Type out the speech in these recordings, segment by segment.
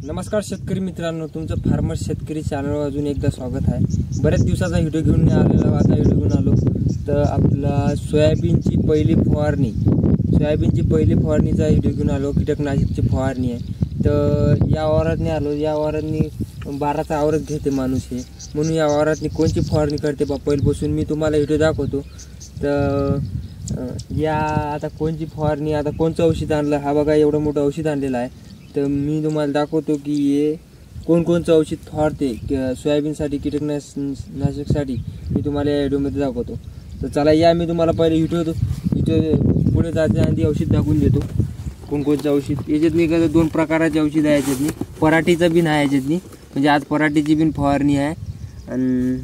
नमस्कार शेतकरी मित्रांनो, तुमचं फार्मर शेतकरी चॅनलवर अजून एकदा स्वागत आहे। बऱ्याच दिवसाचा व्हिडिओ घेऊन आलेला, आता व्हिडिओ घेऊन आलो तर आपला सोयाबीनची पहिली फवारणीचा व्हिडिओ घेऊन आलो। कीटकनाशकची फवारणी आहे तर या वावरातनी आलो। या वावरातनी 12चा आवरत घेते माणूस हे, म्हणून या वावरातनी कोणची फवारणी करते बा पहिल्यापासून मी तुम्हाला व्हिडिओ दाखवतो। तर या आता कोणची फवारणी, आता कोणचं औषध आणलं, हा बघा एवढं मोठं औषध आणलेलं आहे। तर मी तुम्हाला दाखवतो की हे कोणकोणचं औषध फवारते सोयाबीनसाठी, कीटकनाशकसाठी मी तुम्हाला या व्हिडिओमध्ये दाखवतो। तर चला या, मी तुम्हाला पहिले व्हिडिओ पुढे जायच्या आधी औषध दाखवून देतो कोणकोणचं औषध। याच्यातनी का 2 प्रकाराचे औषध आहे याच्यातनी, पराठीचं बिन आहे याच्यातनी, म्हणजे आज पराठीची बिन फवारणी आहे आणि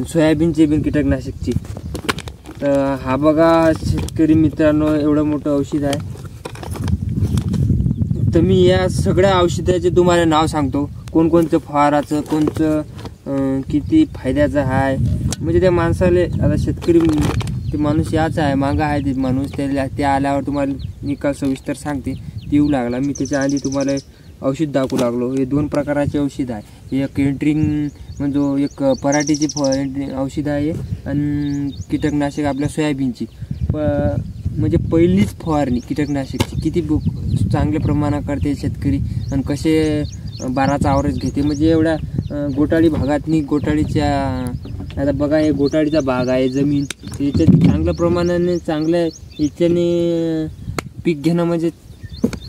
सोयाबीनची बिन कीटकनाशकची। तर हा बघा शेतकरी मित्रांनो, एवढं मोठं औषध आहे। तर मी या सगळ्या औषधाचे तुम्हाला नाव सांगतो, कोणकोणतं फवाराचं, कोणचं किती फायद्याचं आहे। म्हणजे त्या माणसाले, आता शेतकरी ते माणूस याच आहे, मागं आहे ते माणूस, त्या आल्यावर तुम्हाला निकाल सविस्तर सांगते। येऊ लागला मी त्याच्या आधी तुम्हाला औषध दाखवू लागलो। हे 2 प्रकाराचे औषध आहे, एक एंट्रिंग म्हणजे एक पराठीची औषध आहे आणि कीटकनाशक आपल्या सोयाबीनची म्हणजे पहिलीच फवारणी कीटकनाशकची किती चांगल्या प्रमाणात करते शेतकरी आणि कसे 12चा आवरेज घेते। म्हणजे एवढ्या गोटाळी भागातनी, गोटाळीच्या आता बघा हे गोटाळीचा भाग आहे जमीन, याच्यात चांगल्या प्रमाणाने चांगल्या याच्याने पीक घेणं म्हणजे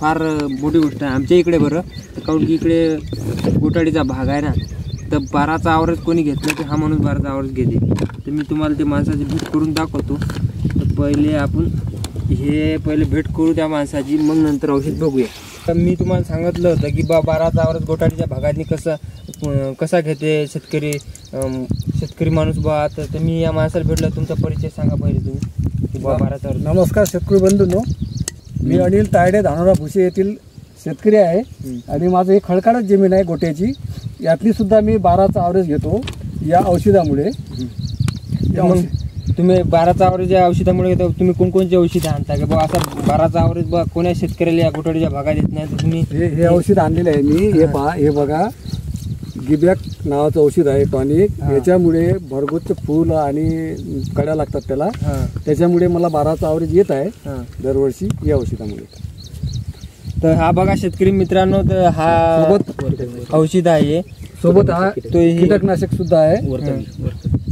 फार मोठी गोष्ट आहे आमच्या इकडे बरं। कारण की इकडे गोटाळीचा भाग आहे ना, तर 12चा आवरेज कोणी घेतलं तर हा माणूस 12चा आवरेज घेते। तर मी तुम्हाला ते माणसाची भेट करून दाखवतो। तर पहिले आपण पहिले भेट करू त्या माणसाची, मग नंतर औषध बघूया। तर मी तुम्हाला सांगितलं होतं की 12चा आवरेज गोटाळीच्या भागातनी कसा घेते शेतकरी माणूस बा। तर मी या माणसाला भेटलो, तुमचा परिचय सांगा पहिले तुम्ही। 12चा आवरेज। नमस्कार शेतकरी बंधूंनो, मी अनिल तायडे, धानोरा भुसे येथील शेतकरी आहे आणि माझं एक खडकाळच जमीन आहे गोट्याची, यातली सुद्धा मी 12चा आवरेज घेतो या औषधामुळे। तुम्ही 12चा आवरेज या औषधामुळे घेता, तुम्ही कोणकोणचे औषध आणता का बा? असं 12चा आवरेज बा कोण्या शेतकऱ्याला या गोटाळीच्या भागात येत नाही, तर तुम्ही हे औषध आणलेलं आहे मी। हे बघा गिबॅक नावाचं औषध आहे टॉनिक, याच्यामुळे भरगच्च फूल आणि कड्या लागतात त्याला, त्याच्यामुळे मला 12चा आवरेज येत आहे दरवर्षी या औषधामुळे। तर हा बघा शेतकरी मित्रांनो, तर हा सोबत औषध आहे, सोबत हा कीटकनाशक सुद्धा आहे।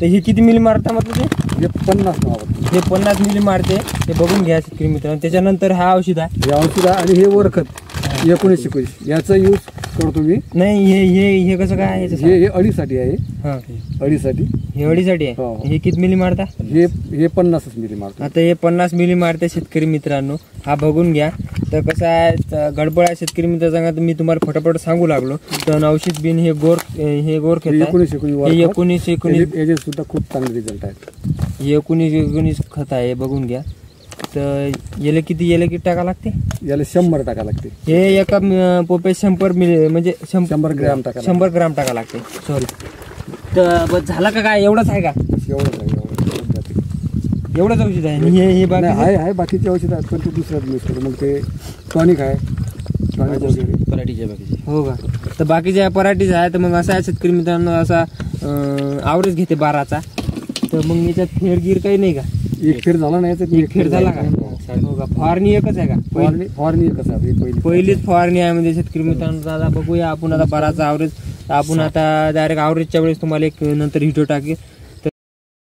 तर हे किती मिली मारता म्हटलं हे 50 नावाचं, हे 50 मिली मारते, ते बघून घ्या शेतकरी मित्रांनो। त्याच्यानंतर हा औषध आहे, हे औषध आहे आणि हे वरखत 19-19 याचा यूज करतो मी। नाही हे कसं काय आहे? हे अळीसाठी आहे, अळीसाठी हे अळीसाठी आहे। हे किती मिली मारता? हे 50 मिली मारतो। आता हे 50 मिली मारते शेतकरी मित्रांनो, हा बघून घ्या। तर कसं आहे, गडबड आहे शेतकरी मित्र सांगा, तर मी तुम्हाला फटाफट सांगू लागलो। तर औषध बिन हे गोर खेळ 19-19 याचे सुद्धा खूप चांगले रिझल्ट आहेत। हे 19-19 खत आहे, बघून घ्या। तर याला किती टाका लागते? याला 100 टाका लागते। हे एका पोपे 100 मिली म्हणजे 100 ग्रॅम टाका, 100 ग्रॅम टाका लागते, सॉरी। तर बस झाला का काय? एवढंच आहे का? एवढंच औषध आहे? हे बाकी आहे बाकीचे औषध आहेत, पण ते दुसऱ्याच यूज करतो। मग ते टॉनिक आहे, टॉनिक वगैरे पराठीचे बाकीचे। हो का? तर बाकीचे पराठीचे आहे। तर मग असा आहे शेतकरी मित्रांनो, असा आवरेज घेते 12चा। तर मग याच्यात फेरगीर काही नाही का? एक फेर झाला नाही तर एक फेर झाला का? हो का? फवारणी एकच आहे का? फवारणी एकच आहे, पहिलीच फवारणी आहे म्हणजे शेतकरी मित्रांनो। दादा बघूया आपण आता 12चा आवरेज, आपण आता डायरेक्ट आवरेजच्या वेळेस तुम्हाला एक नंतर व्हिडिओ टाकेल।